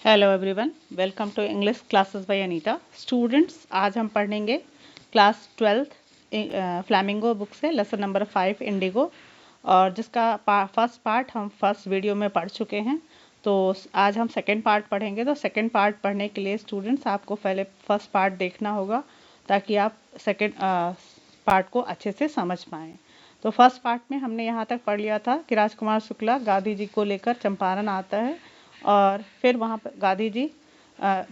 Hello everyone, welcome to English classes by Anita. Students, आज हम पढ़ेंगे क्लास 12 फ्लैमिंगो बुक से लेसन नंबर 5 इंडिगो, और जिसका फर्स्ट पार्ट हम फर्स्ट वीडियो में पढ़ चुके हैं। तो आज हम सेकंड पार्ट पढ़ेंगे। तो सेकंड पार्ट पढ़ने के लिए स्टूडेंट्स आपको पहले फर्स्ट पार्ट देखना होगा ताकि आप सेकंड पार्ट को अच्छे से समझ पाएँ। तो फर्स्ट पार्ट में हमने यहाँ तक पढ़ लिया था कि राजकुमार शुक्ला गांधी जी को लेकर चंपारण आता है, और फिर वहाँ पर गांधी जी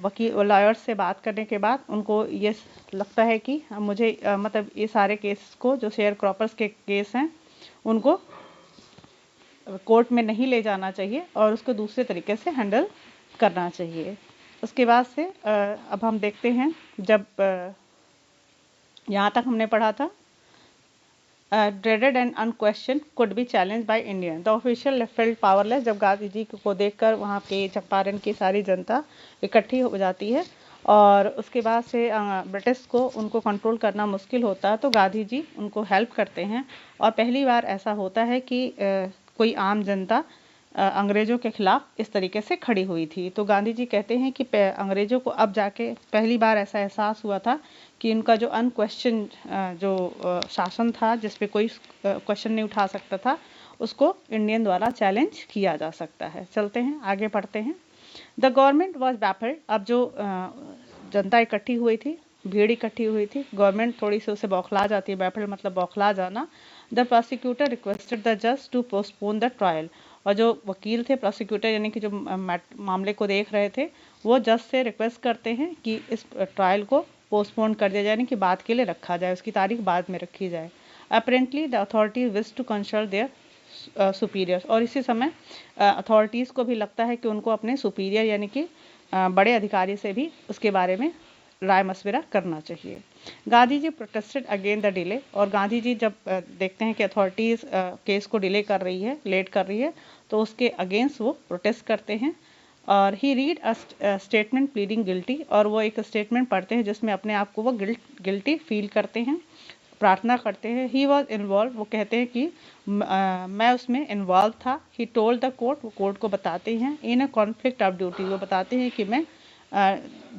वकील लॉयर्स से बात करने के बाद उनको ये लगता है कि मुझे मतलब ये सारे केस को, जो शेयर क्रॉपर्स के केस हैं, उनको कोर्ट में नहीं ले जाना चाहिए और उसको दूसरे तरीके से हैंडल करना चाहिए। उसके बाद से अब हम देखते हैं, जब यहाँ तक हमने पढ़ा था dreaded and unquestioned could be challenged by Indian. The official felt powerless. जब गांधी जी को देखकर वहाँ के चंपारण की सारी जनता इकट्ठी हो जाती है और उसके बाद से ब्रिटिश को उनको कंट्रोल करना मुश्किल होता है, तो गांधी जी उनको हेल्प करते हैं। और पहली बार ऐसा होता है कि कोई आम जनता अंग्रेज़ों के खिलाफ इस तरीके से खड़ी हुई थी। तो गांधी जी कहते हैं कि अंग्रेज़ों को अब जाके पहली बार ऐसा एहसास हुआ था कि उनका जो अनक्वेश्चन जो शासन था, जिस पे कोई क्वेश्चन नहीं उठा सकता था, उसको इंडियन द्वारा चैलेंज किया जा सकता है। चलते हैं, आगे पढ़ते हैं। The government was baffled. अब जो जनता इकट्ठी हुई थी, भीड़ इकट्ठी हुई थी, गवर्नमेंट थोड़ी सी उसे बौखला जाती है। बैफल्ड मतलब बौखला जाना। द प्रोसिक्यूटर रिक्वेस्टेड द जज टू पोस्टपोन द ट्रायल। और जो वकील थे, प्रोसिक्यूटर यानी कि जो मामले को देख रहे थे, वो जज से रिक्वेस्ट करते हैं कि इस ट्रायल को पोस्टपोन कर दिया जाए, यानी कि बाद के लिए रखा जाए, उसकी तारीख बाद में रखी जाए। Apparently the authorities wish to consult their superiors. और इसी समय अथॉरिटीज़ को भी लगता है कि उनको अपने सुपीरियर यानी कि बड़े अधिकारी से भी उसके बारे में राय मशविरा करना चाहिए। Gandhi ji protested again the delay. और गांधी जी जब देखते हैं कि अथॉरिटीज़ केस को डिले कर रही है, लेट कर रही है, तो उसके अगेंस्ट वो प्रोटेस्ट करते हैं। और he read a statement pleading guilty. और वो एक स्टेटमेंट पढ़ते हैं जिसमें अपने आप को वो गिल्टी फील करते हैं, प्रार्थना करते हैं। He was involve. वो कहते हैं कि मैं उसमें इन्वॉल्व था। He told the court. वो कोर्ट को बताते हैं। इन अ कॉन्फ्लिक्ट ऑफ ड्यूटी। वो बताते हैं कि मैं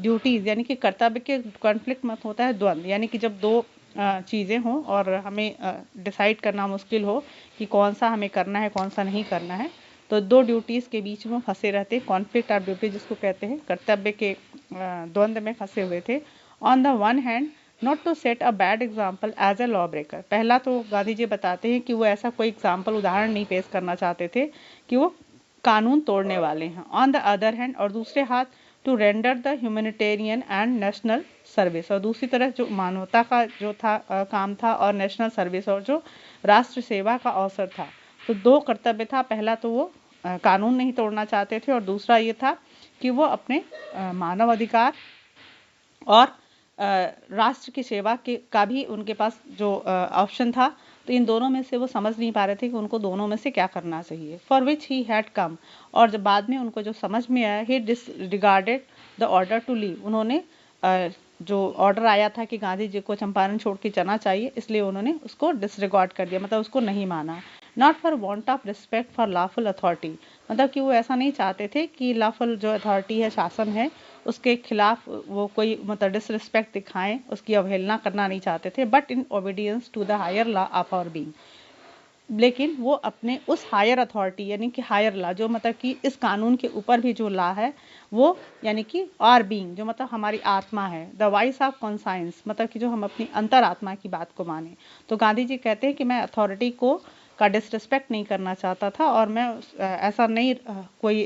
ड्यूटीज़ यानी कि कर्तव्य के कॉन्फ्लिक्ट मत होता है द्वंद्व, यानी कि जब दो चीज़ें हों और हमें डिसाइड करना मुश्किल हो कि कौन सा हमें करना है, कौन सा नहीं करना है, तो दो ड्यूटीज़ के बीच में फंसे रहते, कॉन्फ्लिक्ट ऑफ ड्यूटी जिसको कहते हैं, कर्तव्य के द्वंद्व में फंसे हुए थे। On the one hand not to set a bad example as a law breaker. पहला तो गांधी जी बताते हैं कि वो ऐसा कोई एग्जाम्पल, उदाहरण नहीं पेश करना चाहते थे कि वो कानून तोड़ने वाले हैं। ऑन द अदर हैंड, और दूसरे हाथ, to render the humanitarian and national service. और दूसरी तरफ जो मानवता का जो था काम था, और नेशनल सर्विस और जो राष्ट्र सेवा का अवसर था। तो दो कर्तव्य था। पहला तो वो कानून नहीं तोड़ना चाहते थे, और दूसरा ये था कि वो अपने मानव अधिकार और राष्ट्र की सेवा के का भी उनके पास जो ऑप्शन था। तो इन दोनों में से वो समझ नहीं पा रहे थे कि उनको दोनों में से क्या करना चाहिए। For which he had come. और जब बाद में उनको जो समझ में आया, he disregarded the order to leave. उन्होंने जो ऑर्डर आया था कि गांधी जी को चंपारण छोड़ के जाना चाहिए, इसलिए उन्होंने उसको डिसरिगार्ड कर दिया, मतलब उसको नहीं माना। Not for want of respect for lawful authority. मतलब कि वो ऐसा नहीं चाहते थे कि लॉफुल जो अथॉरिटी है, शासन है, उसके खिलाफ वो कोई मतलब डिसरिस्पेक्ट दिखाएं, उसकी अवहेलना करना नहीं चाहते थे। But in obedience to the higher law of our being. लेकिन वो अपने उस हायर अथॉरिटी यानी कि हायर लॉ, जो मतलब कि इस कानून के ऊपर भी जो लॉ है, वो यानी कि आर बीइंग, जो मतलब हमारी आत्मा है, द वॉइस ऑफ कॉन्साइंस, मतलब कि जो हम अपनी अंतरात्मा की बात को माने। तो गांधी जी कहते हैं कि मैं अथॉरिटी को का डिसरिस्पेक्ट नहीं करना चाहता था, और मैं ऐसा नहीं कोई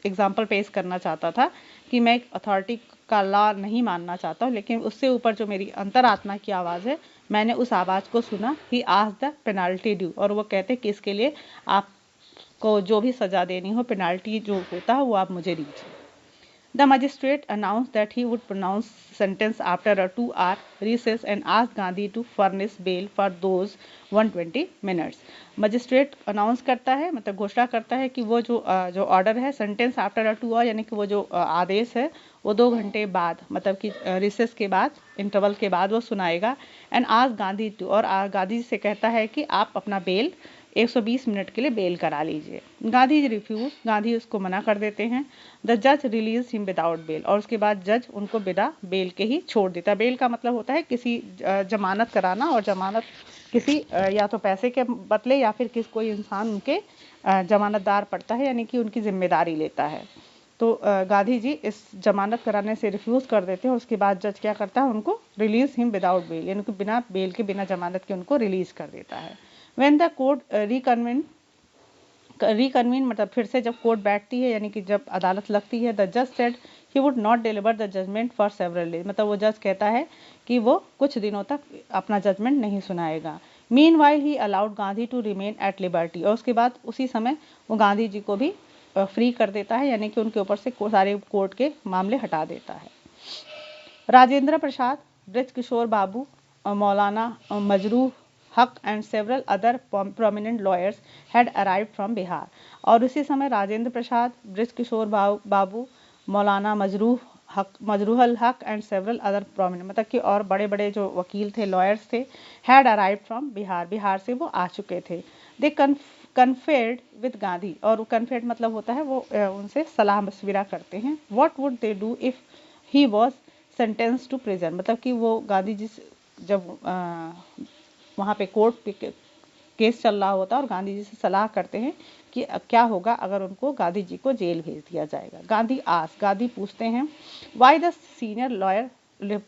एग्जाम्पल पेश करना चाहता था कि मैं एक अथॉरिटी का लॉ नहीं मानना चाहता हूँ, लेकिन उससे ऊपर जो मेरी अंतरात्मा की आवाज़ है, मैंने उस आवाज़ को सुना। He asked the penalty due. और वो कहते हैं कि इसके लिए आपको जो भी सज़ा देनी हो, पेनाल्टी जो होता है, वो आप मुझे दीजिए। The magistrate announced that he would pronounce sentence after a 2-hour recess and asked Gandhi to furnish bail for those 120 minutes. Magistrate announce करता है, मतलब घोषणा करता है कि वो जो ऑर्डर है, सेंटेंस आफ्टर अ 2 आवर, यानी कि वो जो आदेश है, वो 2 घंटे बाद, मतलब कि रिसेस के बाद, इंटरवल के बाद वो सुनाएगा। एंड आज गांधी टू, और गांधी से कहता है कि आप अपना बेल 120 मिनट के लिए बेल करा लीजिए। गांधी जी रिफ्यूज, गांधी उसको मना कर देते हैं। द जज रिलीज हिम विदाउट बेल, और उसके बाद जज उनको बिना बेल के ही छोड़ देता है। बेल का मतलब होता है किसी जमानत कराना, और जमानत किसी या तो पैसे के बदले या फिर कोई इंसान उनके जमानतदार पड़ता है, यानी कि उनकी जिम्मेदारी लेता है। तो गांधी जी इस जमानत कराने से रिफ्यूज़ कर देते हैं। उसके बाद जज क्या करता है, उनको रिलीज हिम विदाउट बेल, यानी कि बिना बेल के, बिना जमानत के उनको रिलीज कर देता है। व्हेन द कोर्ट रिकन्वीन मतलब फिर से जब कोर्ट बैठती है, यानी कि जब अदालत लगती है, द जज said he would not deliver the judgement for several days, मतलब वो जज कहता है कि वो कुछ दिनों तक अपना जजमेंट नहीं सुनाएगा। Meanwhile he allowed Gandhi to remain at liberty, और उसके बाद उसी समय वो गांधी जी को भी फ्री कर देता है, यानी कि उनके ऊपर से सारे कोर्ट के मामले हटा देता है। राजेंद्र प्रसाद, ब्रज किशोर बाबू, मौलाना मजरूह हक and several other prominent lawyers had arrived from Bihar, और उसी समय राजेंद्र प्रसाद, ब्रज किशोर बाबू, मौलाना मजरूहल हक एंड सेवरल अदर प्रोमिनेंट, मतलब कि और बड़े बड़े जो वकील थे, लॉयर्स थे, had arrived from Bihar, Bihar से वो आ चुके थे। दे कन्फेर्ड विद गांधी, और कन्फेर्ड मतलब होता है वो उनसे सलाह मशविरा करते हैं। What would they do if he was sentenced to prison, मतलब कि वो गांधी जी जब वहाँ पे कोर्ट पे केस चल रहा होता है, और गांधी जी से सलाह करते हैं कि क्या होगा अगर उनको, गांधी जी को जेल भेज दिया जाएगा। गांधी पूछते हैं why the senior lawyer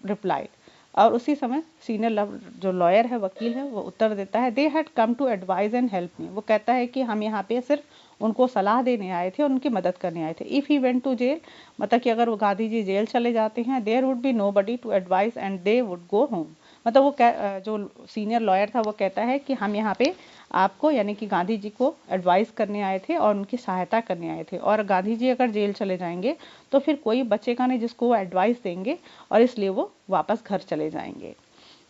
replied, और उसी समय सीनियर जो लॉयर है, वकील है, वो उत्तर देता है they had come to advise and help me, वो कहता है कि हम यहाँ पे सिर्फ उनको सलाह देने आए थे और उनकी मदद करने आए थे। If he went to jail, मतलब कि अगर वो गांधी जी जेल चले जाते हैं, there would be nobody to advise and they would go home, मतलब वो जो सीनियर लॉयर था वो कहता है कि हम यहाँ पे आपको, यानी कि गांधी जी को एडवाइस करने आए थे और उनकी सहायता करने आए थे, और गांधी जी अगर जेल चले जाएंगे तो फिर कोई बचेगा नहीं जिसको वो एडवाइस देंगे, और इसलिए वो वापस घर चले जाएंगे।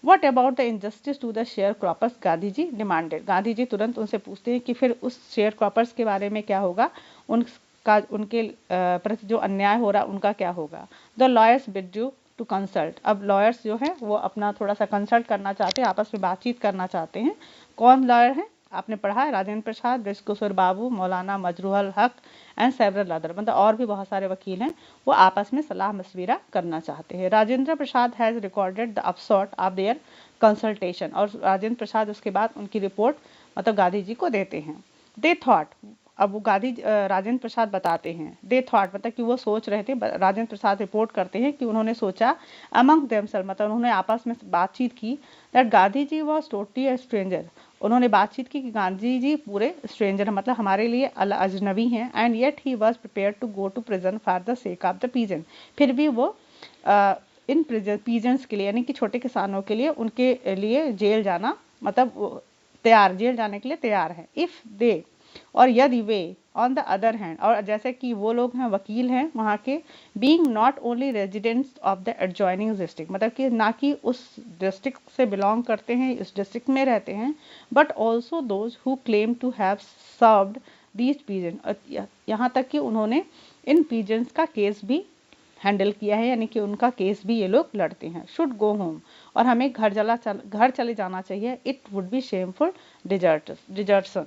What about the injustice to the sharecroppers? Gandhi ji demanded, Gandhi ji तुरंत उनसे पूछते हैं कि फिर उस शेयर क्रॉपर्स के बारे में क्या होगा, उनके प्रति जो अन्याय हो रहा उनका क्या होगा। The lawyers withdrew to consult, अब लॉयर्स जो है वो अपना थोड़ा सा कंसल्ट करना चाहते हैं, आपस में बातचीत करना चाहते हैं। कौन लॉयर है, आपने पढ़ा है, राजेंद्र प्रसाद, ब्रज किशोर बाबू, मौलाना मजरूहल हक एंड सेवरल अदर, मतलब और भी बहुत सारे वकील हैं, वो आपस में सलाह मशविरा करना चाहते हैं। Rajendra Prasad has recorded the upshot of their consultation, और राजेंद्र प्रसाद उसके बाद उनकी रिपोर्ट मतलब गांधी जी को देते हैं। दे थॉट, अब वो राजेंद्र प्रसाद बताते हैं, दे थॉट मतलब कि वो सोच रहे थे, राजेंद्र प्रसाद रिपोर्ट करते हैं कि उन्होंने सोचा अमंग देमसेल्फ, मतलब उन्होंने आपस में बातचीत की, that Gandhi ji was totally a stranger, उन्होंने बातचीत की कि गांधी जी पूरे स्ट्रेंजर मतलब हमारे लिए अजनबी हैं, and yet he was prepare to go to prison for the sake of the peasant, फिर भी वो इन पीजेंट्स के लिए, यानी कि छोटे किसानों के लिए, उनके लिए जेल जाना मतलब तैयार, जेल जाने के लिए तैयार है। इफ़ दे, और यदि वे ऑन द अदर हैंड, और जैसे कि वो लोग हैं वकील हैं वहाँ के, being not only residents of the adjoining district, मतलब कि ना कि उस डिस्ट्रिक्ट से बिलोंग करते हैं, इस डिस्ट्रिक्ट में रहते हैं, but also those who claim to have served these peasant, यहाँ तक कि उन्होंने इन पीजेंट्स का केस भी हैंडल किया है, यानी कि उनका केस भी ये लोग लड़ते हैं। शुड गो होम, और हमें घर चले जाना चाहिए। It would B shameful desertion,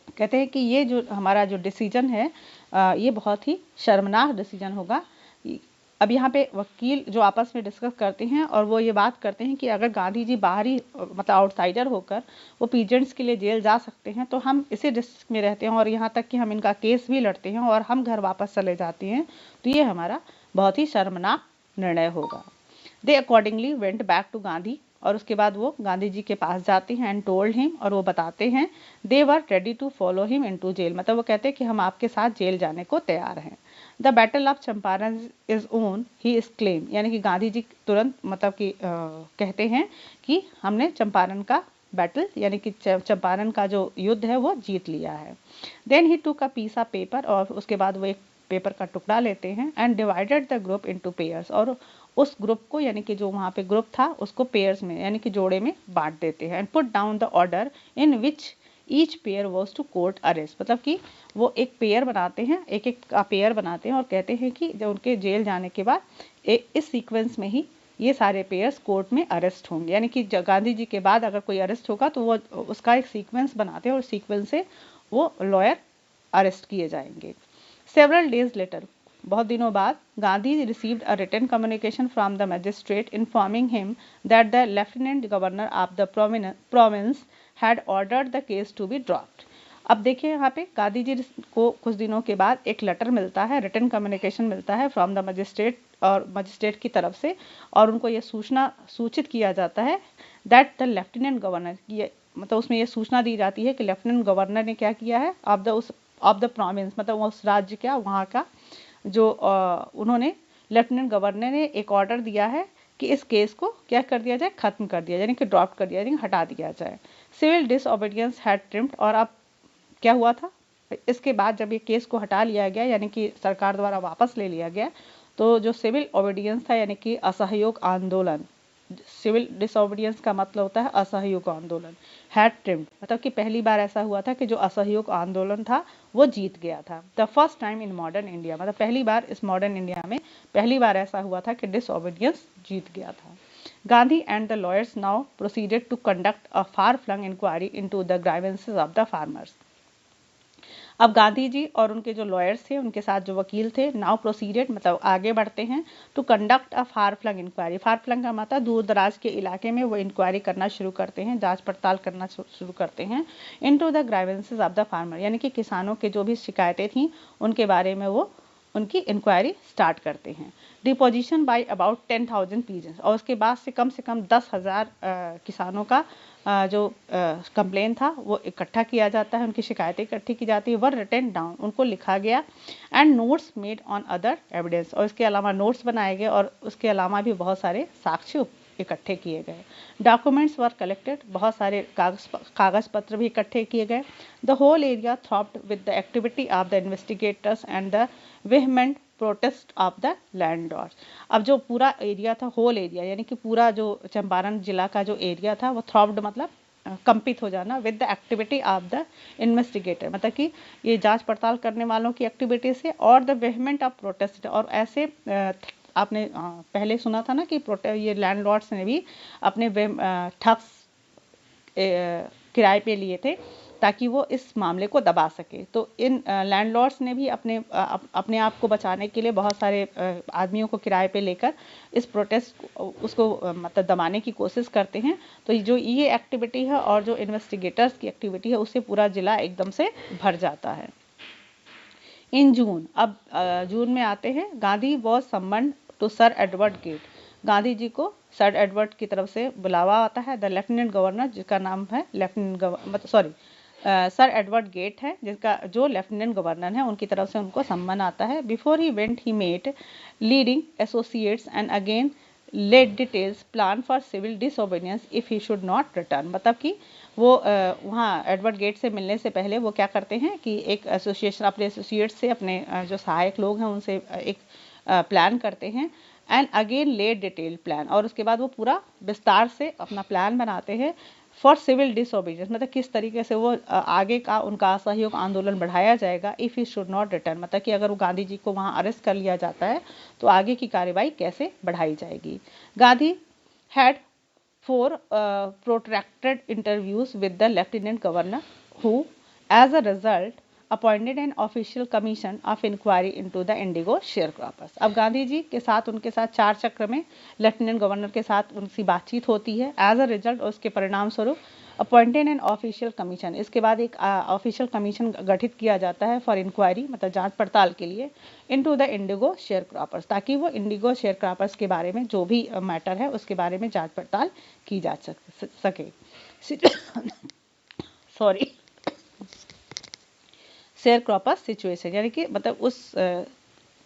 कहते हैं कि ये जो हमारा जो डिसीजन है ये बहुत ही शर्मनाक डिसीजन होगा। अब यहाँ पे वकील जो आपस में डिस्कस करते हैं और वो ये बात करते हैं कि अगर गांधी जी बाहरी मतलब आउटसाइडर होकर वो पीजेंट्स के लिए जेल जा सकते हैं, तो हम इसी डिस्ट्रिक्ट में रहते हैं और यहाँ तक कि हम इनका केस भी लड़ते हैं और हम घर वापस चले जाते हैं, तो ये हमारा बहुत ही शर्मनाक निर्णय होगा। They accordingly went back to Gandhi, और उसके बाद वो गांधी जी के पास जाते हैं, एंड टोल्ड हिम, और वो बताते हैं, they were ready to follow him into jail, मतलब वो कहते हैं कि हम आपके साथ जेल जाने को तैयार हैं। The battle of Champaran is own he is claim, यानी कि गांधी जी तुरंत मतलब कि कहते हैं कि हमने चंपारण का बैटल यानी कि चंपारण का जो युद्ध है वो जीत लिया है। देन ही टूक अ पीस ऑफ पेपर, और उसके बाद वो एक पेपर का टुकड़ा लेते हैं, and divided the group into pairs, और उस ग्रुप को यानी कि जो वहाँ पे ग्रुप था उसको पेयर्स में यानी कि जोड़े में बांट देते हैं। And put down the order in which each pair was to court arrest, मतलब कि वो एक पेयर बनाते हैं, एक एक का पेयर बनाते हैं और कहते हैं कि जब उनके जेल जाने के बाद इस सीक्वेंस में ही ये सारे पेयर्स कोर्ट में अरेस्ट होंगे। यानी कि गांधी जी के बाद अगर कोई अरेस्ट होगा तो वो उसका एक सीक्वेंस बनाते हैं और सीक्वेंस से वो लॉयर अरेस्ट किए जाएंगे। सेवरल डेज लेटर, बहुत दिनों बाद, Gandhi received a written communication from the magistrate informing him that the lieutenant governor of the province had ordered the case to be dropped. अब देखिए यहाँ पे गांधी जी को कुछ दिनों के बाद एक लेटर मिलता है, रिटन कम्युनिकेशन मिलता है फ्रॉम द मजिस्ट्रेट, और मजिस्ट्रेट की तरफ से, और उनको ये सूचित किया जाता है दैट द लेफ्टिनेंट गवर्नर, ये मतलब उसमें ये सूचना दी जाती है कि लेफ्टिनेंट गवर्नर ने क्या किया है, ऑफ द प्रोविंस, मतलब उस राज्य का, वहाँ का जो उन्होंने लेफ्टिनेंट गवर्नर ने एक ऑर्डर दिया है कि इस केस को क्या कर दिया जाए, खत्म कर दिया जाए, यानी कि ड्रॉप कर दिया जाए, हटा दिया जाए। सिविल डिसओबीडियंस हैड ट्रिम्ड, और अब क्या हुआ था, इसके बाद जब ये केस को हटा लिया गया, यानी कि सरकार द्वारा वापस ले लिया गया, तो जो सिविल ओबीडियंस था, यानी कि असहयोग आंदोलन, सिविल डिसओबीडियंस का मतलब होता है असहयोग आंदोलन, हैड ट्रिम्ड, मतलब कि पहली बार ऐसा हुआ था कि जो असहयोग आंदोलन था वो जीत गया था। The first time in modern India, मतलब पहली बार इस मॉडर्न इंडिया में पहली बार ऐसा हुआ था कि डिसओबीडियंस जीत गया था। Gandhi and the lawyers now proceeded to conduct a far-flung inquiry into the grievances of the farmers. अब गांधी जी और उनके जो लॉयर्स थे, उनके साथ जो वकील थे, नाउ प्रोसीडेड मतलब आगे बढ़ते हैं, to conduct a far flung inquiry. Far flung का मतलब दूर दराज के इलाके में वो इंक्वायरी करना शुरू करते हैं, जांच पड़ताल करना शुरू करते हैं, into the grievances of the farmer, यानी कि किसानों के जो भी शिकायतें थी उनके बारे में वो उनकी इंक्वायरी स्टार्ट करते हैं। डिपोजिशन बाय अबाउट 10,000 पीजेंस, और उसके बाद से कम 10,000 किसानों का जो कंप्लेन था वो इकट्ठा किया जाता है, उनकी शिकायतें इकट्ठी की जाती है, वर रिटन डाउन, उनको लिखा गया, and notes made on other evidence, और इसके अलावा नोट्स बनाए गए, और उसके अलावा भी बहुत सारे साक्ष्य इकट्ठे किए गए। डॉक्यूमेंट्स वर कलेक्टेड, बहुत सारे कागज पत्र भी इकट्ठे किए गए। The whole area throbbed with the activity of the investigators and the vehement protest of the landlords. अब जो पूरा एरिया था, होल एरिया यानी कि पूरा जो चंपारण जिला का जो एरिया था वो थ्रॉप्ड मतलब कंपित हो जाना, with the activity of the investigator, मतलब कि ये जांच पड़ताल करने वालों की एक्टिविटी से, और द वेहमेंट ऑफ प्रोटेस्ट, और ऐसे आपने पहले सुना था ना कि ये लैंडलॉर्ड्स ने भी अपने ठग्स किराए पे लिए थे ताकि वो इस मामले को दबा सके। तो इन लैंडलॉर्ड्स ने भी अपने आप को बचाने के लिए बहुत सारे आदमियों को किराए पे लेकर इस प्रोटेस्ट उसको मतलब दबाने की कोशिश करते हैं। तो जो ये एक्टिविटी है और जो इन्वेस्टिगेटर्स की एक्टिविटी है, उससे पूरा जिला एकदम से भर जाता है। इन जून, अब जून में आते हैं, Gandhi was summoned to sir Edward Gait, Gandhi ji को सर एडवर्ड की तरफ से बुलावा आता है। द लेफ्टिनेंट गवर्नर, जिसका नाम है सर एडवर्ड गेट है, जिसका जो लेफ्टिनेंट गवर्नर है, उनकी तरफ से उनको सम्मान आता है। Before he went he met leading associates and again let details plan for civil disobedience if he should not return, मतलब कि वो वहाँ एडवर्ड गेट से मिलने से पहले वो क्या करते हैं कि एक एसोसिएशन, अपने एसोसिएट से, अपने जो सहायक लोग हैं उनसे एक प्लान करते हैं, and again late detail plan, और उसके बाद वो पूरा विस्तार से अपना प्लान बनाते हैं फॉर सिविल डिसओबीडियंस, मतलब किस तरीके से वो आगे का उनका असहयोग आंदोलन बढ़ाया जाएगा, if he should not return, मतलब कि अगर वो गांधी जी को वहाँ अरेस्ट कर लिया जाता है तो आगे की कार्रवाई कैसे बढ़ाई जाएगी। Gandhi had 4 protracted interviews with the lieutenant governor, who, as a result, appointed an official commission of inquiry into the indigo sharecroppers. अब गांधी जी के साथ, उनके साथ 4 चक्र में लेफ्टिनेंट गवर्नर के साथ उनकी बातचीत होती है। एज अ रिजल्ट, उसके परिणाम स्वरूप, अपॉइंटेड एन ऑफिशियल कमीशन, इसके बाद एक ऑफिशियल कमीशन गठित किया जाता है फॉर इंक्वायरी, मतलब जांच पड़ताल के लिए, into the Indigo share croppers, ताकि वो इंडिगो शेयर क्रॉपर्स के बारे में जो भी मैटर है उसके बारे में जांच पड़ताल की जा सके। सॉरी, शेयर क्रॉपर्स सिचुएशन, यानी कि मतलब उस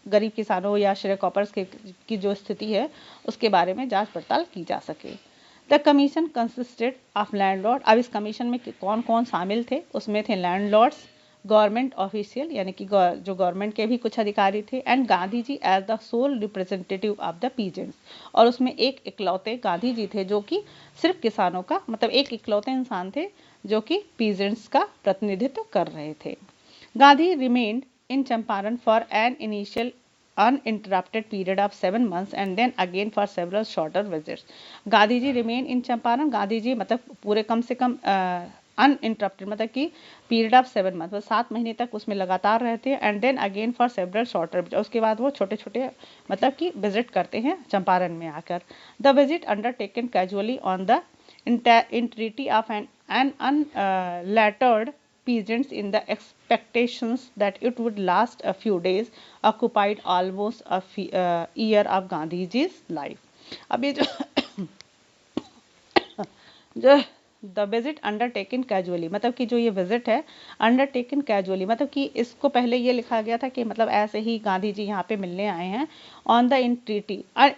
गरीब किसानों या शेयर क्रॉपर्स की जो स्थिति है उसके बारे में जांच पड़ताल की जा सके। The commission consisted of landlord, अब इस कमीशन में कौन कौन शामिल थे, उसमें थे लैंडलॉर्ड्स, गवर्नमेंट ऑफिशियल यानी कि जो गवर्नमेंट के भी कुछ अधिकारी थे, and Gandhi ji as the sole representative of the peasants, और उसमें एक इकलौते गांधी जी थे जो कि सिर्फ किसानों का, मतलब एक इकलौते इंसान थे जो कि पीजेंट्स का प्रतिनिधित्व कर रहे थे। Gandhi remained in Champaran for an initial uninterrupted period of 7 months and then again for several shorter visits. Gandhi ji remain in Champaran, Gandhi ji मतलब पूरे कम से कम अनइंटरप्टेड मतलब कि पीरियड ऑफ 7 मंथ, मतलब 7 महीने तक उसमें लगातार रहते हैं, and then again for several shorter, उसके बाद वो छोटे छोटे मतलब कि विजिट करते हैं चंपारण में आकर. The visit undertaken casually on the entreaty of an unlettered peasants in the expectations that it would last a few days occupied almost a year of Gandhiji's life. अब ये जो द विजिट अंडरटेकन कैजुअली मतलब कि जो ये visit है undertaken casually मतलब कि इसको पहले ये लिखा गया था कि मतलब ऐसे ही गांधी जी यहाँ पे मिलने आए हैं. On the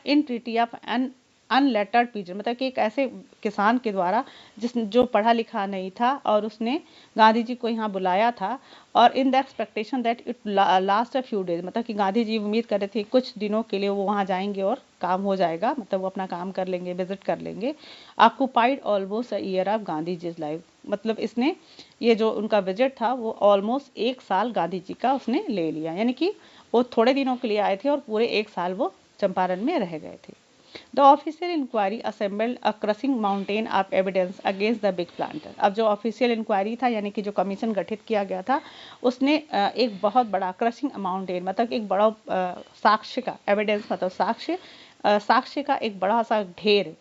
entreaty of an unlettered peasant मतलब कि एक ऐसे किसान के द्वारा जो पढ़ा लिखा नहीं था और उसने गांधी जी को यहाँ बुलाया था, और in the expectation that it last a few days मतलब कि गांधी जी उम्मीद कर रहे थे कुछ दिनों के लिए वो वहाँ जाएंगे और काम हो जाएगा, मतलब वो अपना काम कर लेंगे, विजिट कर लेंगे. Occupied almost a year of Gandhi ji's life मतलब इसने ये जो उनका विजिट था वो ऑलमोस्ट 1 साल गांधी जी का उसने ले लिया, यानी कि वो थोड़े दिनों के लिए आए थे और पूरे 1 साल वो चंपारण में रह गए थे. The official inquiry assembled a crushing mountain of evidence against the big planter. अब जो ऑफिशियल इंक्वायरी था यानी कि जो कमीशन गठित किया गया था उसने एक बहुत बड़ा क्रशिंग माउंटेन मतलब एक बड़ा साक्ष्य का एविडेंस मतलब साक्ष्य का एक बड़ा सा ढेर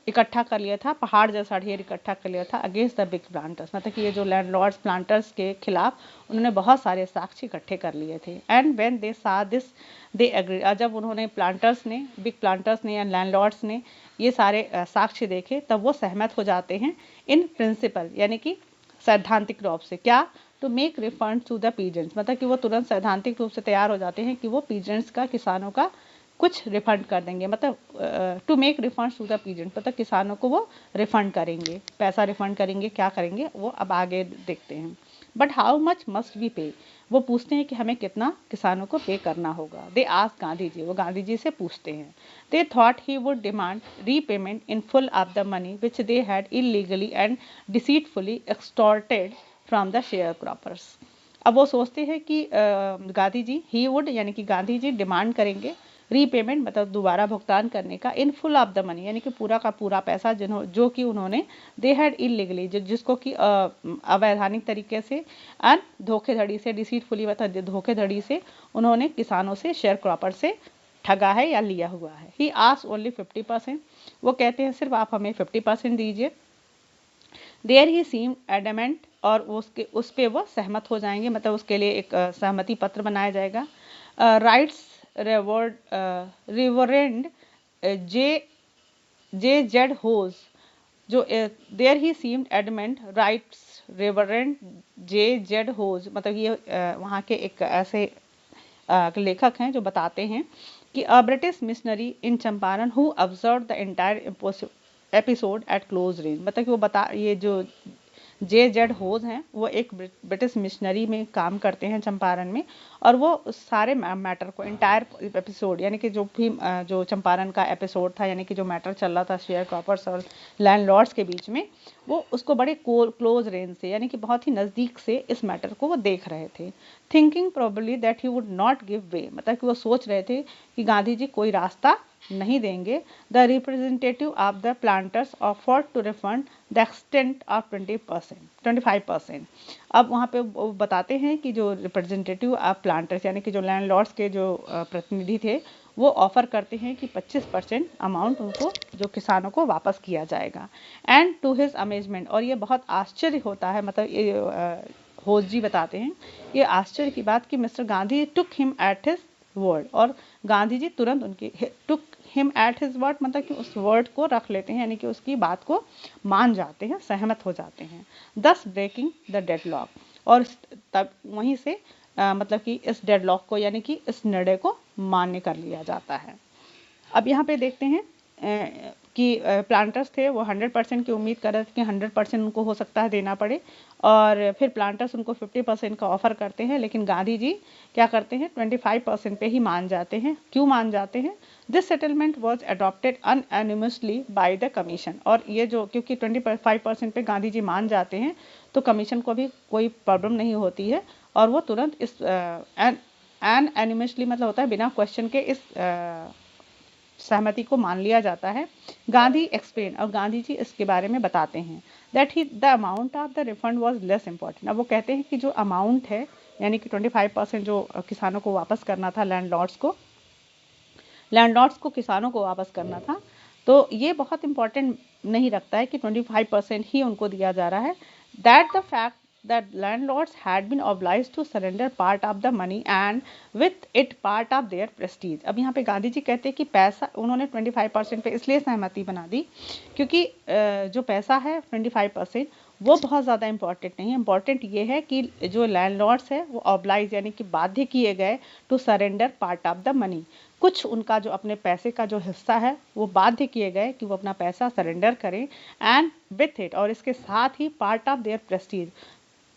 इकट्ठा कर लिया था, पहाड़ जैसा ढेर इकट्ठा कर लिया था अगेंस्ट द बिग प्लांटर्स मतलब कि ये जो लैंडलॉर्ड्स प्लांटर्स के खिलाफ उन्होंने बहुत सारे साक्ष्य इकट्ठे कर लिए थे. एंड व्हेन दे सा दिस दे एग्री, जब उन्होंने प्लांटर्स ने बिग प्लांटर्स ने या लैंडलॉर्ड्स ने ये सारे साक्ष्य देखे तब वो सहमत हो जाते हैं इन प्रिंसिपल यानी कि सैद्धांतिक रूप से. क्या? To make refund to the peasants मतलब कि वो तुरंत सैद्धांतिक रूप से तैयार हो जाते हैं कि वो पीजेंट्स का किसानों का कुछ रिफंड कर देंगे, मतलब to make refund to the peasant मतलब किसानों को वो रिफंड करेंगे, पैसा रिफंड करेंगे, क्या करेंगे वो अब आगे देखते हैं. But how much must we pay, वो पूछते हैं कि हमें कितना किसानों को पे करना होगा. दे आस्क गांधी जी, वो गांधी जी से पूछते हैं. They thought he would demand repayment in full of the money which they had illegally and deceitfully extorted from the sharecroppers. अब वो सोचते हैं कि गांधी जी ही वुड यानी कि गांधी जी डिमांड करेंगे रीपेमेंट मतलब दोबारा भुगतान करने का इन फुल ऑफ द मनी यानी कि पूरा का पूरा पैसा जो कि उन्होंने दे हैड इलीगली जिसको कि अवैधानिक तरीके से एंड धोखेधड़ी से डिसीटफुली मतलब धोखेधड़ी से उन्होंने किसानों से शेयर क्रॉपर से ठगा है या लिया हुआ है. ही आस्क्ड ओनली 50%, वो कहते हैं सिर्फ आप हमें 50% दीजिए. देयर ही सीम्ड एडमेंट और उस पे वो सहमत हो जाएंगे मतलब उसके लिए एक सहमति पत्र बनाया जाएगा. Rights reverend J Z Hodge जो there he seemed adamant writes reverend J Z Hodge मतलब ये वहाँ के एक ऐसे लेखक हैं जो बताते हैं कि a British missionary in Champaran who observe the entire episode eight close range मतलब कि वो ये जो जे जेड होज हैं वो एक ब्रिटिश मिशनरी में काम करते हैं चंपारण में और वो उस सारे मैटर को एंटायर एपिसोड यानी कि जो भी जो चंपारण का एपिसोड था यानी कि जो मैटर चल रहा था शेयर क्रॉपर्स और लैंडलॉर्ड्स के बीच में वो उसको बड़े क्लोज रेंज से यानी कि बहुत ही नज़दीक से इस मैटर को वो देख रहे थे. Thinking probably that he would not give way मतलब कि वो सोच रहे थे कि गांधी जी कोई रास्ता नहीं देंगे. The representative of the planters offered to refund the extent of 25%. अब वहाँ पे वो बताते हैं कि जो रिप्रेजेंटेटिव ऑफ प्लांटर्स यानी कि जो लैंडलॉर्ड्स के जो प्रतिनिधि थे वो ऑफर करते हैं कि 25% अमाउंट उनको जो किसानों को वापस किया जाएगा. एंड टू हिज अमेजमेंट और ये बहुत आश्चर्य होता है मतलब ये होज जी बताते हैं ये आश्चर्य की बात कि mister Gandhi took him at his word और गांधी जी तुरंत उनकी took him at his word मतलब कि उस वर्ड को रख लेते हैं यानी कि उसकी बात को मान जाते हैं, सहमत हो जाते हैं. दस ब्रेकिंग द डेडलॉक और तब वहीं से मतलब कि इस डेडलॉक को यानी कि इस निर्णय को मान्य कर लिया जाता है. अब यहाँ पे देखते हैं कि प्लांटर्स थे वो 100% की उम्मीद कर रहे थे कि 100% उनको हो सकता है देना पड़े और फिर प्लांटर्स उनको 50% का ऑफर करते हैं लेकिन गांधी जी क्या करते हैं 25% पे ही मान जाते हैं. क्यों मान जाते हैं? This settlement was adopted unanimously by the commission और ये जो क्योंकि 25% पे गांधी जी मान जाते हैं तो कमीशन को भी कोई प्रॉब्लम नहीं होती है और वो तुरंत इस एनिमसली मतलब होता है बिना क्वेश्चन के इस सहमति को मान लिया जाता है। गांधी एक्सप्लेन, और गांधी जी इसके बारे में बताते हैं that he the amount of the refund was less important. अब वो कहते हैं कि जो अमाउंट है यानी कि 25% जो किसानों को वापस करना था, लैंडलॉर्ड्स को किसानों को वापस करना था, तो ये बहुत इंपॉर्टेंट नहीं रखता है कि 25% ही उनको दिया जा रहा है। That the fact that landlords had been obliged to surrender part of the money and with it part of their prestige। अब यहाँ पे गांधी जी कहते हैं कि पैसा उन्होंने 25% पे इसलिए सहमति बना दी क्योंकि जो पैसा है 25% वो बहुत ज़्यादा इम्पॉर्टेंट नहीं है। इम्पॉर्टेंट ये है कि जो लैंडलॉर्ड्स है वो ऑब्लाइज यानी कि बाध्य किए गए to surrender part of the money, कुछ उनका जो अपने पैसे का जो हिस्सा है वो बाध्य किए गए कि वो अपना पैसा सरेंडर करें एंड विथ इट, और इसके साथ ही पार्ट ऑफ देयर प्रेस्टीज,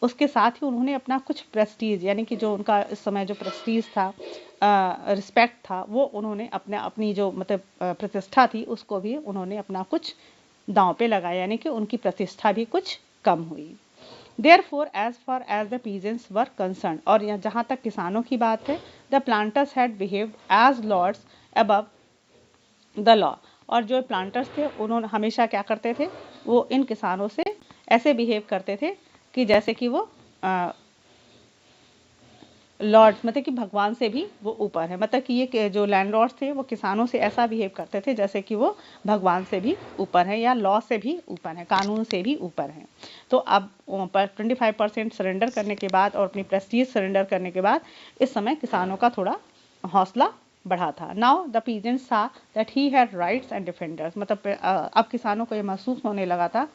उसके साथ ही उन्होंने अपना कुछ प्रेस्टीज यानी कि जो उनका इस समय जो प्रेस्टीज था, रिस्पेक्ट था, वो उन्होंने अपनी जो मतलब प्रतिष्ठा थी उसको भी उन्होंने अपना कुछ दांव पे लगाया, यानी कि उनकी प्रतिष्ठा भी कुछ कम हुई। Therefore, as far as the peasants were concerned, और यहाँ जहाँ तक किसानों की बात है, the planters had behaved as lords above the law, और जो प्लांटर्स थे उन्होंने हमेशा क्या करते थे, वो इन किसानों से ऐसे बिहेव करते थे कि जैसे कि वो लॉर्ड मतलब कि भगवान से भी वो ऊपर है। मतलब कि ये जो लैंडलॉर्ड्स थे वो किसानों से ऐसा बिहेव करते थे जैसे कि वो भगवान से भी ऊपर है या लॉ से भी ऊपर है, कानून से भी ऊपर है। तो अब 25% सरेंडर करने के बाद और अपनी प्रेस्टीज सरेंडर करने के बाद इस समय किसानों का थोड़ा हौसला बढ़ा था। नाउ द पीजेंट्स सा that he had rights and defenders, मतलब अब किसानों को ये महसूस होने लगा था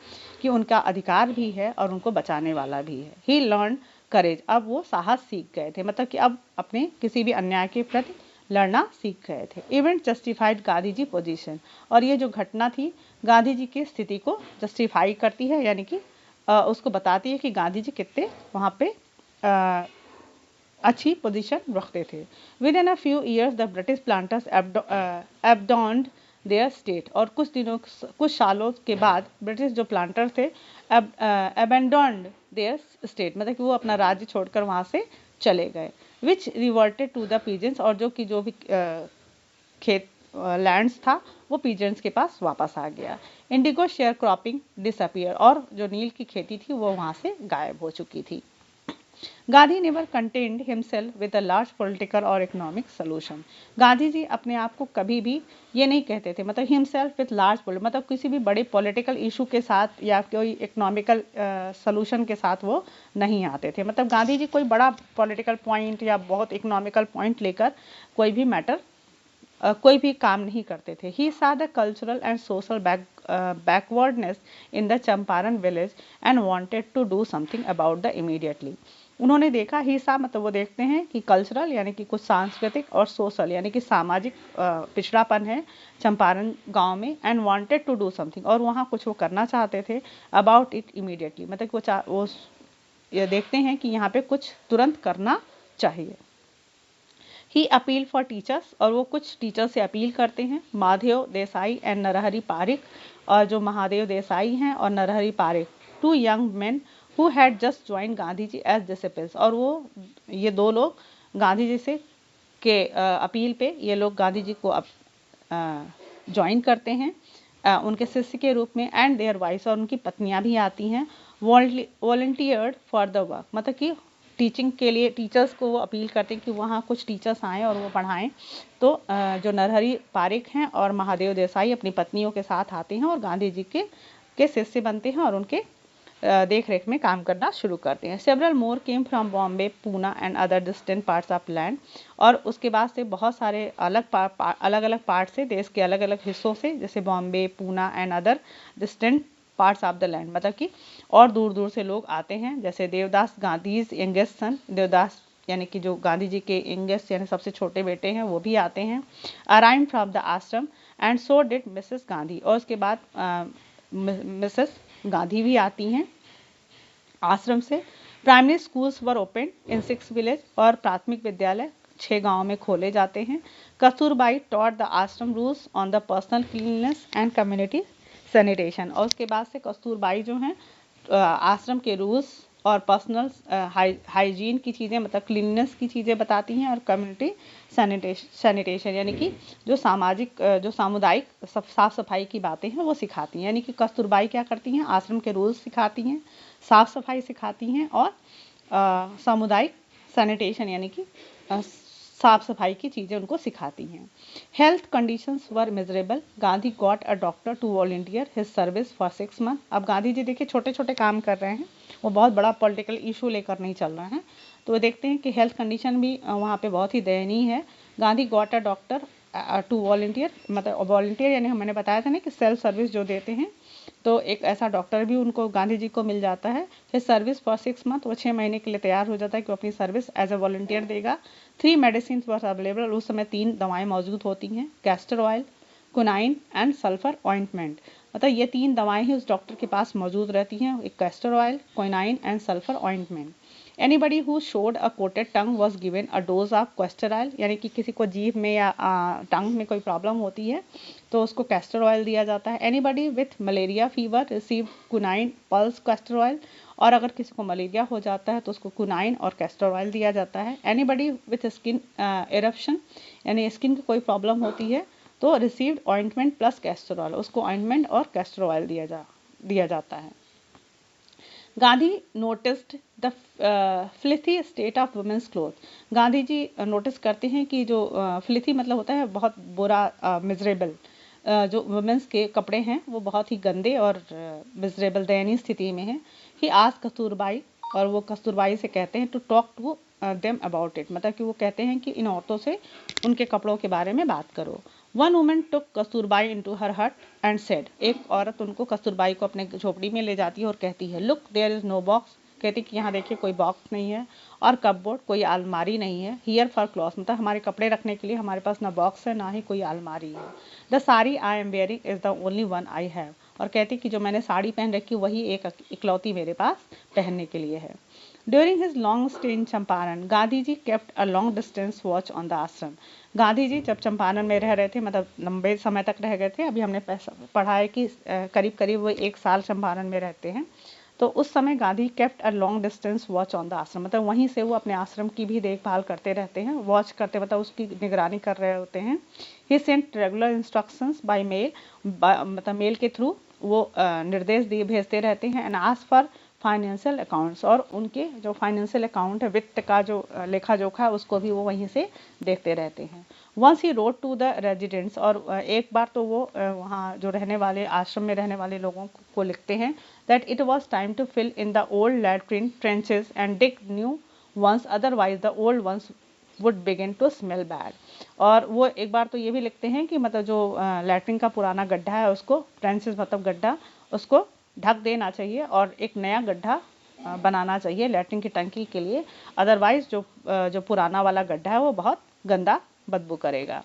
कि उनका अधिकार भी है और उनको बचाने वाला भी है। ही लर्न करेज, अब वो साहस सीख गए थे, मतलब कि अब अपने किसी भी अन्याय के प्रति लड़ना सीख गए थे। Event justified Gandhi ji position, और ये जो घटना थी गांधी जी की स्थिति को जस्टिफाई करती है, यानी कि उसको बताती है कि गांधी जी कितने वहाँ पे अच्छी पोजीशन रखते थे। Within a few years the British planters abandoned their state, और कुछ सालों के बाद ब्रिटिश जो प्लांटर्स थे एबेंडॉन्ड देयर स्टेट, मतलब कि वो अपना राज्य छोड़कर वहाँ से चले गए। विच रिवर्टेड टू द पीजेंट्स, और जो भी खेत लैंड्स था वो पीजेंट्स के पास वापस आ गया। इंडिगो शेयर क्रॉपिंग डिसअपियर, और जो नील की खेती थी वो वहाँ से गायब हो चुकी थी। Gandhi never contained himself with a large political और इकोनॉमिक सोल्यूशन, गांधी जी अपने आप को कभी भी ये नहीं कहते थे, मतलब हिमसेल्फ विद लार्ज मतलब किसी भी बड़े पॉलिटिकल इशू के साथ या कोई इकोनॉमिकल सोल्यूशन के साथ वो नहीं आते थे। मतलब गांधी जी कोई बड़ा पॉलिटिकल पॉइंट या बहुत इकोनॉमिकल पॉइंट लेकर कोई भी मैटर कोई भी काम नहीं करते थे। He saw the cultural and social backwardness in the Champaran village and wanted to do something about the immediately, उन्होंने देखा ही सा मतलब वो देखते हैं कि कल्चरल यानी कि कुछ सांस्कृतिक और सोशल यानी कि सामाजिक पिछड़ापन है चंपारण गांव में, and wanted to do something, और वहाँ कुछ वो करना चाहते थे अबाउट इट इमीडिएटली, मतलब वो ये देखते हैं कि यहाँ पे कुछ तुरंत करना चाहिए। ही अपील फॉर टीचर्स, और वो कुछ टीचर से अपील करते हैं। महादेव देसाई एंड नरहरि पारिक, और जो महादेव देसाई हैं और Narhari Parikh, two young men who had just join Gandhi ji as disciples, और वो ये दो लोग गांधी जी से के अपील पे ये लोग गांधी जी को ज्वाइन करते हैं उनके शिष्य के रूप में। एंड देयर वाइफ्स, और उनकी पत्नियां भी आती हैं। वॉलंटियर्ड फॉर द वर्क, मतलब कि टीचिंग के लिए टीचर्स को वो अपील करते हैं कि वहाँ कुछ टीचर्स आएँ और वो पढ़ाएं। तो जो नरहरि पारिक हैं और महादेव देसाई अपनी पत्नियों के साथ आते हैं और गांधी जी के शिष्य बनते हैं और उनके देख रेख में काम करना शुरू करते हैं। Several more came from Bombay, Poona and other distant parts of land, और उसके बाद से बहुत सारे अलग अलग पार्ट से, देश के अलग अलग हिस्सों से, जैसे Bombay, Poona and other distant parts of the land, मतलब कि और दूर दूर से लोग आते हैं। जैसे देवदास गांधी यंगेस्ट सन, देवदास यानी कि जो गांधी जी के यंगेस्ट यानी सबसे छोटे बेटे हैं वो भी आते हैं। अराइव फ्रॉम द आश्रम and so did Mrs Gandhi, और उसके बाद मिसेस गांधी भी आती हैं आश्रम से। Primary schools were open in 6 village, और प्राथमिक विद्यालय 6 गांवों में खोले जाते हैं। कस्तूरबाई टॉट द आश्रम rules on the personal cleanliness and community sanitation, और उसके बाद से कस्तूरबाई जो हैं आश्रम के रूल्स और पर्सनल हाइजीन की चीज़ें मतलब क्लीननेस की चीज़ें बताती हैं, और कम्युनिटी सैनिटेशन यानी कि जो सामाजिक जो सामुदायिक साफ सफाई की बातें हैं वो सिखाती हैं। यानी कि कस्तूरबाई क्या करती हैं, आश्रम के रूल्स सिखाती हैं, साफ सफाई सिखाती हैं, और सामुदायिक सैनिटेशन यानी कि साफ सफाई की चीज़ें उनको सिखाती हैं। Health conditions were miserable, Gandhi got a doctor to volunteer his service for 6 month. अब गांधी जी देखिए छोटे छोटे काम कर रहे हैं, वो बहुत बड़ा पॉलिटिकल इशू लेकर नहीं चल रहे हैं। तो देखते हैं कि हेल्थ कंडीशन भी वहाँ पे बहुत ही दयनीय है। Gandhi got a doctor to volunteer, मतलब वॉलंटियर यानी मैंने बताया था ना कि सेल्फ सर्विस जो देते हैं, तो एक ऐसा डॉक्टर भी उनको गांधी जी को मिल जाता है। फिर सर्विस फॉर 6 मंथ, वो 6 महीने के लिए तैयार हो जाता है कि वो अपनी सर्विस एज ए वॉलंटियर देगा। 3 मेडिसिन वॉज अवेलेबल, उस समय 3 दवाएं मौजूद होती हैं, castor oil, quinine and sulphur ointment. मतलब ये 3 दवाएं ही उस डॉक्टर के पास मौजूद रहती हैं, एक castor oil, quinine and sulphur ointment. Anybody who showed a coated tongue was given a dose of castor oil, यानी कि किसी को जीभ में या टंग में कोई प्रॉब्लम होती है तो उसको कैस्टर ऑयल दिया जाता है। Anybody with malaria fever receive quinine pulse castor oil, और अगर किसी को मलेरिया हो जाता है तो उसको क्विनाइन और कैस्टर ऑयल दिया जाता है। एनीबडी विथ स्किन इरप्शन, यानी स्किन की कोई प्रॉब्लम होती है तो received ointment plus castor oil, उसको ऑइंटमेंट और कैस्टर ऑयल दिया जाता है। Gandhi noticed the filthy state of women's cloth, Gandhi ji notice करते हैं कि जो फ्लिथी मतलब होता है बहुत बुरा, मिजरेबल, जो वुमेन्स के कपड़े हैं वो बहुत ही गंदे और मिजरेबल दयनीय स्थिति में हैं। ही आस्क्ड कस्तूरबाई, और वो कस्तूरबाई से कहते हैं to talk to them about it, मतलब कि वो कहते हैं कि इन औरतों से उनके कपड़ों के बारे में बात करो। वन वुमन टुक कस्तूरबाई इनटू हर हट एंड सेड, एक औरत उनको कस्तूरबाई को अपने झोपड़ी में ले जाती है और कहती है look there is no box, कहती कि यहाँ देखिए कोई बॉक्स नहीं है, और कपबोर्ड कोई अलमारी नहीं है, हियर फॉर क्लॉथ मतलब हमारे कपड़े रखने के लिए हमारे पास ना बॉक्स है ना ही कोई अलमारी है। The sari I am wearing is the only one I have, और कहती कि जो मैंने साड़ी पहन रखी वही एक इकलौती मेरे पास पहनने के लिए है। During his long stay in Champaran, Gandhi ji kept a long distance watch on the ashram. Gandhi ji जब चंपारण में रह रहे थे, मतलब लंबे समय तक रह गए थे, अभी हमने पढ़ा है कि करीब करीब वो 1 साल चंपारण में रहते हैं, तो उस समय Gandhi kept a long distance watch on the आश्रम, मतलब वहीं से वो अपने आश्रम की भी देखभाल करते रहते हैं, वॉच करते मतलब उसकी निगरानी कर रहे होते हैं। He sent regular instructions by mail, मतलब मेल के थ्रू वो निर्देश दिए भेजते रहते हैं। And ask for financial accounts, और उनके जो फाइनेंशियल अकाउंट है, वित्त का जो लेखा जोखा है, उसको भी वो वहीं से देखते रहते हैं। Once he rode to the residents, और एक बार तो वो वहाँ जो रहने वाले आश्रम में रहने वाले लोगों को लिखते हैं that it was time to fill in the old latrine trenches and dig new ones, otherwise the old ones would begin to smell bad। और वो एक बार तो ये भी लिखते हैं कि मतलब जो लैट्रिन का पुराना गड्ढा है उसको, ट्रेंचेस मतलब गड्ढा, उसको ढक देना चाहिए और एक नया गड्ढा बनाना चाहिए लैट्रिन की टंकी के लिए, अदरवाइज जो पुराना वाला गड्ढा है वो बहुत गंदा बदबू करेगा।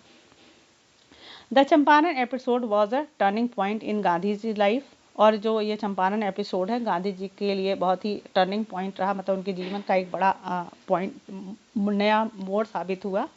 The Champaran episode was a turning point in Gandhi ji life, और जो ये चंपारण एपिसोड है गांधी जी के लिए बहुत ही टर्निंग पॉइंट रहा, मतलब उनके जीवन का एक बड़ा पॉइंट, नया मोड़ साबित हुआ।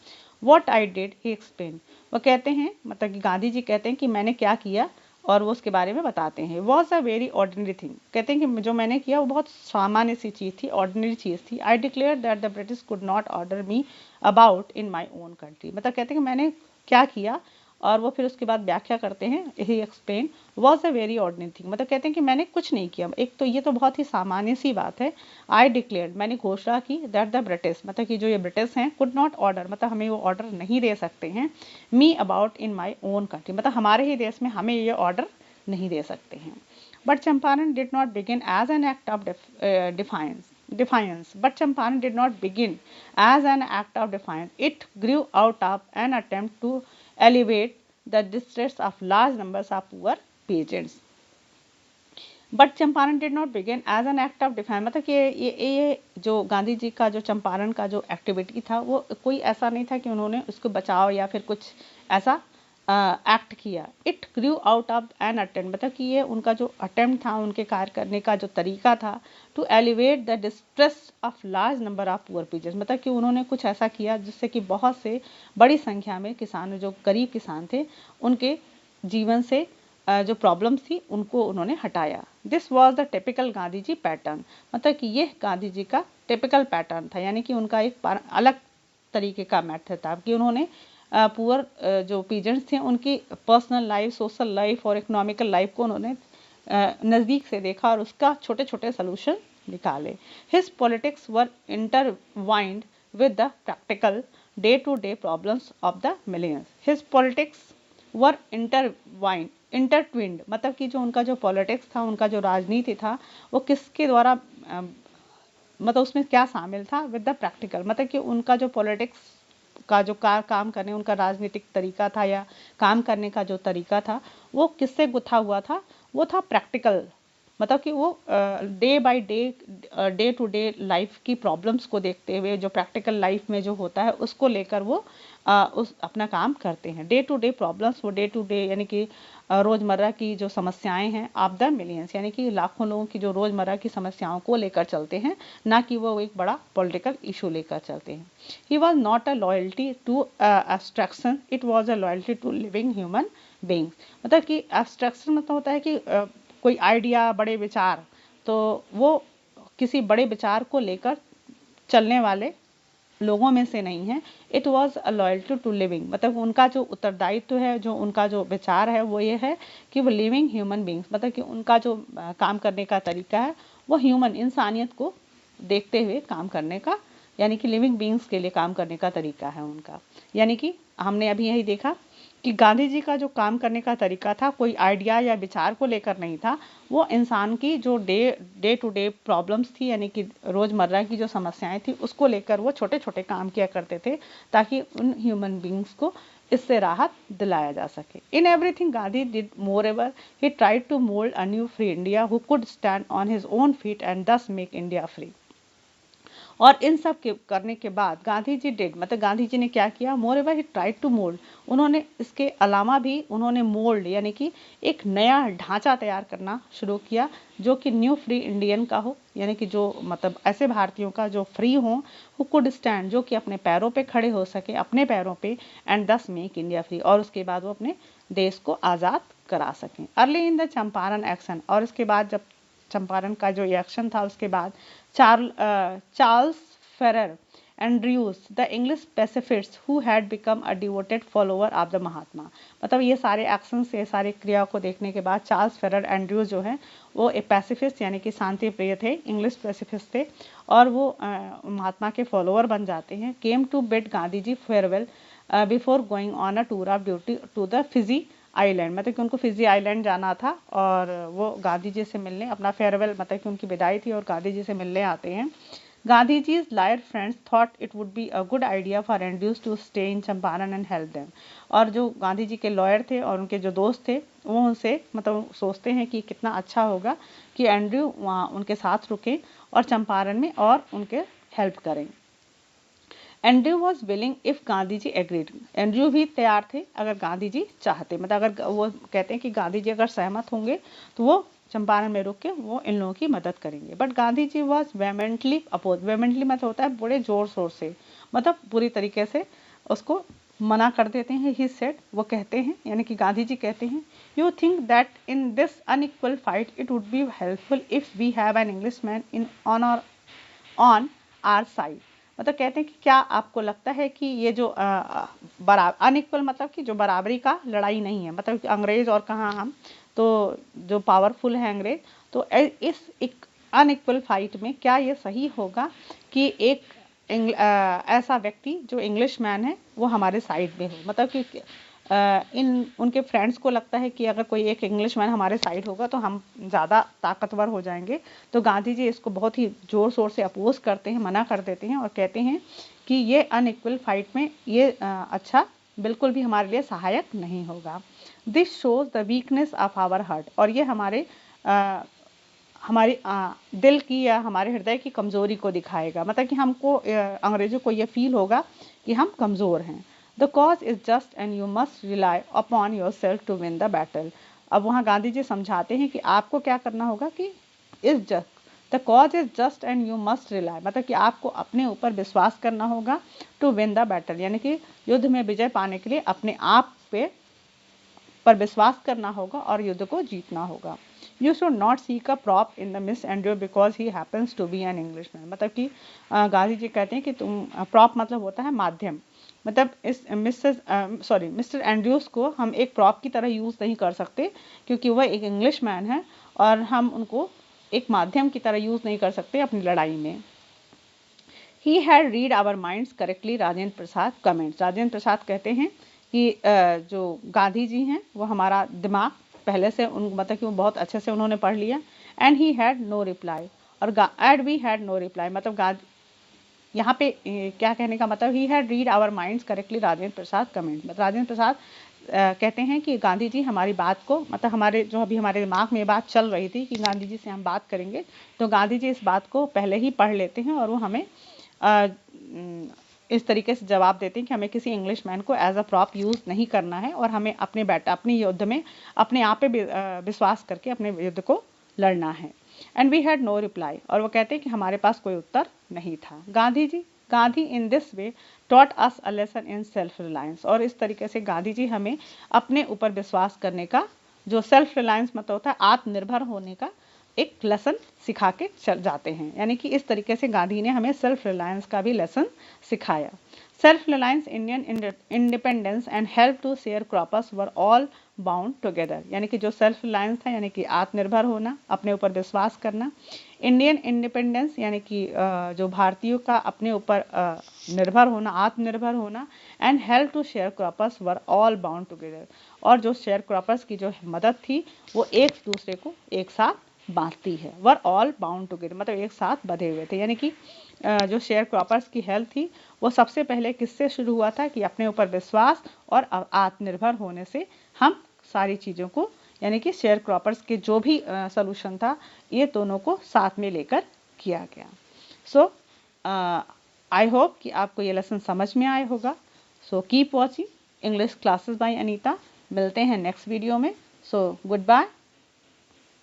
What I did he explain, वो कहते हैं मतलब कि गांधी जी कहते हैं कि मैंने क्या किया, और वो उसके बारे में बताते हैं। Was a very ordinary thing, कहते हैं कि जो मैंने किया वो बहुत सामान्य सी चीज़ थी, ऑर्डिनरी चीज़ थी। I declare that the British could not order me about in my own country, मतलब कहते हैं कि मैंने क्या किया, और वो फिर उसके बाद व्याख्या करते हैं। He explain was a very ordinary thing, मतलब कहते हैं कि मैंने कुछ नहीं किया, एक तो ये तो बहुत ही सामान्य सी बात है। आई डिक्लेयर्ड, मैंने घोषणा की, दैट द ब्रिटिश मतलब कि जो ये ब्रिटिश हैं, कुड नॉट ऑर्डर मतलब हमें वो ऑर्डर नहीं दे सकते हैं, me about in my own country मतलब हमारे ही देश में हमें ये ऑर्डर नहीं दे सकते हैं। But Champaran did not begin as an act of defiance, but Champaran did not begin as an act of defiance. It grew out of an attempt to alleviate the distress of large numbers of poor peasants. But Champaran did not begin as an act of defence, मतलब कि ये जो गांधी जी का जो चंपारण का जो activity था वो कोई ऐसा नहीं था कि उन्होंने उसको बचाव या फिर कुछ ऐसा एक्ट किया। It grew out of an attempt, मतलब कि ये उनका जो अटेम्प्ट था, उनके कार्य करने का जो तरीका था, to elevate the distress of large number of poor peoples, मतलब कि उन्होंने कुछ ऐसा किया जिससे कि बहुत से बड़ी संख्या में किसान, जो गरीब किसान थे, उनके जीवन से जो प्रॉब्लम्स थी उनको उन्होंने हटाया। This was the typical Gandhi ji pattern, मतलब कि ये गांधी जी का टिपिकल पैटर्न था, यानी कि उनका एक अलग तरीके का मेथड था कि उन्होंने पुअर जो पीजेंट्स थे उनकी पर्सनल लाइफ, सोशल लाइफ और इकोनॉमिकल लाइफ को उन्होंने नज़दीक से देखा और उसका छोटे छोटे सोल्यूशन निकाले। His politics were intertwined with the practical day-to-day problems of the millions. His politics were intertwined, मतलब कि जो उनका जो पॉलिटिक्स था, उनका जो राजनीति था, वो किसके द्वारा मतलब उसमें क्या शामिल था, विद द प्रैक्टिकल, मतलब कि उनका जो पॉलिटिक्स का जो काम करने उनका राजनीतिक तरीका था या काम करने का जो तरीका था वो किससे गुथा हुआ था, वो था प्रैक्टिकल, मतलब कि वो day by day to day life की प्रॉब्लम्स को देखते हुए जो प्रैक्टिकल लाइफ में जो होता है उसको लेकर वो उस अपना काम करते हैं। डे टू डे प्रॉब्लम्स, वो डे टू डे यानी कि रोज़मर्रा की जो समस्याएं हैं ऑफ द मिलियंस, यानी कि लाखों लोगों की जो रोज़मर्रा की समस्याओं को लेकर चलते हैं, ना कि वो एक बड़ा पॉलिटिकल इशू लेकर चलते हैं। He was not a loyalty to abstraction, it was a loyalty to living human beings, मतलब कि एब्स्ट्रैक्शन मतलब होता है कि कोई आइडिया, बड़े विचार, तो वो किसी बड़े विचार को लेकर चलने वाले लोगों में से नहीं है। It was a loyalty to living, मतलब उनका जो उत्तरदायित्व है, जो उनका जो विचार है वो ये है कि वो लिविंग ह्यूमन बींग्स, मतलब कि उनका जो काम करने का तरीका है वो ह्यूमन, इंसानियत को देखते हुए काम करने का, यानी कि लिविंग बींग्स के लिए काम करने का तरीका है उनका। यानी कि हमने अभी यही देखा कि गांधी जी का जो काम करने का तरीका था कोई आइडिया या विचार को लेकर नहीं था, वो इंसान की जो डे टू डे प्रॉब्लम्स थी, यानी कि रोज़मर्रा की जो समस्याएं थी उसको लेकर वो छोटे छोटे काम किया करते थे ताकि उन ह्यूमन बींग्स को इससे राहत दिलाया जा सके। In everything Gandhi did moreover he tried to mould a new free India who could stand on his own feet and thus make India free. और इन सब के करने के बाद गांधी जी डिड, मतलब गांधी जी ने क्या किया, moreover he tried to mould, उन्होंने इसके अलावा भी उन्होंने मोल्ड यानी कि एक नया ढांचा तैयार करना शुरू किया जो कि न्यू फ्री इंडियन का हो, यानी कि जो मतलब ऐसे भारतीयों का जो फ्री हो, हु कुड स्टैंड, जो कि अपने पैरों पे खड़े हो सके, अपने पैरों पे, and thus make India free, और उसके बाद वो अपने देश को आज़ाद करा सकें। Early in the Champaran action, और इसके बाद जब चंपारण का जो एक्शन था उसके बाद Charles Freer Andrews the English pacifist who had become a devoted follower of the Mahatma, मतलब ये सारे एक्शन से, सारे क्रिया को देखने के बाद चार्ल्स फेरर एंड्रयूज जो है वो एक पैसिफिस्ट यानी कि शांति प्रिय थे, इंग्लिश पैसिफिस्ट थे, और वो महात्मा के फॉलोअर बन जाते हैं। Came to bid Gandhi ji farewell before going on a tour of duty to the Fiji island, मतलब कि उनको फिजी आइलैंड जाना था और वो गांधी जी से मिलने, अपना फेयरवेल, मतलब कि उनकी विदाई थी और गांधी जी से मिलने आते हैं। Gandhi जी's lawyer friends thought it would be a good idea for Andrews to stay in Champaran and help them, और जो गांधी जी के लॉयर थे और उनके जो दोस्त थे वो उनसे मतलब सोचते हैं कि कितना अच्छा होगा कि एंड्रयू वहाँ उनके साथ रुके और चंपारण में और उनके हेल्प करें। Andrew was willing if Gandhi ji agreed, Andrew भी तैयार थे अगर गांधी जी चाहते, मतलब अगर वो कहते हैं कि गांधी जी अगर सहमत होंगे तो वो चंपारण में रुक के वो इन लोगों की मदद करेंगे। But Gandhi ji was vehemently oppose, vehemently मतलब होता है बड़े जोर शोर से, मतलब पूरी तरीके से उसको मना कर देते हैं। ही सेड, वो कहते हैं, यानी कि गांधी जी कहते हैं, you think that in this unequal fight it would be helpful if we have an English man in on our side, मतलब कहते हैं कि क्या आपको लगता है कि ये जो अनइक्वल मतलब कि जो बराबरी का लड़ाई नहीं है, मतलब अंग्रेज और कहाँ हम, तो जो पावरफुल है अंग्रेज, तो इस एक अनइक्वल फाइट में क्या ये सही होगा कि एक ऐसा व्यक्ति जो इंग्लिश मैन है वो हमारे साइड में हो, मतलब कि इन उनके फ्रेंड्स को लगता है कि अगर कोई एक इंग्लिश मैन हमारे साइड होगा तो हम ज़्यादा ताकतवर हो जाएंगे। तो गांधी जी इसको बहुत ही ज़ोर शोर से अपोज करते हैं, मना कर देते हैं और कहते हैं कि ये अनइक्वल फाइट में ये अच्छा बिल्कुल भी हमारे लिए सहायक नहीं होगा। This shows the weakness of our heart, और ये हमारे दिल की या हमारे हृदय की कमज़ोरी को दिखाएगा, मतलब कि हमको अंग्रेजों को ये फील होगा कि हम कमज़ोर हैं। The cause is just and you must rely upon yourself to win the battle. अब वहाँ गांधी जी समझाते हैं कि आपको क्या करना होगा कि is just the cause is just and you must rely, मतलब कि आपको अपने ऊपर विश्वास करना होगा टू विन द बैटल, यानी कि युद्ध में विजय पाने के लिए अपने आप पे पर विश्वास करना होगा और युद्ध को जीतना होगा। You should not seek a prop in the miss Andrew because he happens to be an Englishman. मतलब कि गांधी जी कहते हैं कि तुम, प्रॉप मतलब होता है माध्यम, मतलब इस मिस्टर एंड्रयूज को हम एक प्रॉप की तरह यूज़ नहीं कर सकते क्योंकि वह एक इंग्लिशमैन है और हम उनको एक माध्यम की तरह यूज़ नहीं कर सकते अपनी लड़ाई में। He had read our minds correctly, Rajendra Prasad comments. Rajendra Prasad कहते हैं कि जो गांधी जी हैं वो हमारा दिमाग पहले से उन मतलब कि वो बहुत अच्छे से उन्होंने पढ़ लिया। And he had no reply, और and we had no reply मतलब यहाँ पे क्या कहने का मतलब, he had read our minds correctly, Rajendra Prasad comment. मतलब राजेंद्र प्रसाद कहते हैं कि गांधी जी हमारी बात को, मतलब हमारे जो अभी हमारे दिमाग में ये बात चल रही थी कि गांधी जी से हम बात करेंगे, तो गांधी जी इस बात को पहले ही पढ़ लेते हैं और वो हमें इस तरीके से जवाब देते हैं कि हमें किसी इंग्लिशमैन को एज अ प्रॉप यूज़ नहीं करना है और हमें अपने युद्ध में अपने आप पे विश्वास करके अपने युद्ध को लड़ना है। And we had no reply, और वो कहते हैं कि हमारे पास कोई उत्तर नहीं था। Gandhi in this way taught us a lesson in self reliance, और इस तरीके से गांधी जी हमें अपने ऊपर विश्वास करने का, जो सेल्फ रिलायंस मतलब होता है आत्मनिर्भर होने का, एक लेसन सिखा के चल जाते हैं। यानी कि इस तरीके से गांधी ने हमें सेल्फ रिलायंस का भी लेसन सिखाया। Self reliance, Indian independence and help to share croppers were all bound together. यानी कि जो सेल्फ रिलायंस था यानी कि आत्मनिर्भर होना, अपने ऊपर विश्वास करना, इंडियन इंडिपेंडेंस यानी कि जो भारतीयों का अपने ऊपर निर्भर होना, आत्मनिर्भर होना, and help to share croppers were all bound together, और जो शेयर क्रॉपर्स की जो मदद थी वो एक दूसरे को एक साथ बांटती है। वर ऑल बाउंड टुगेदर मतलब एक साथ बंधे हुए थे। यानी कि जो शेयर क्रॉपर्स की हेल्प थी वो सबसे पहले किससे शुरू हुआ था कि अपने ऊपर विश्वास और आत्मनिर्भर होने से हम सारी चीज़ों को, यानी कि शेयर क्रॉपर्स के जो भी सॉल्यूशन था ये दोनों को साथ में लेकर किया गया। सो आई होप कि आपको ये लेसन समझ में आया होगा। So keep watching English classes by Anita. मिलते हैं नेक्स्ट वीडियो में। So good bye.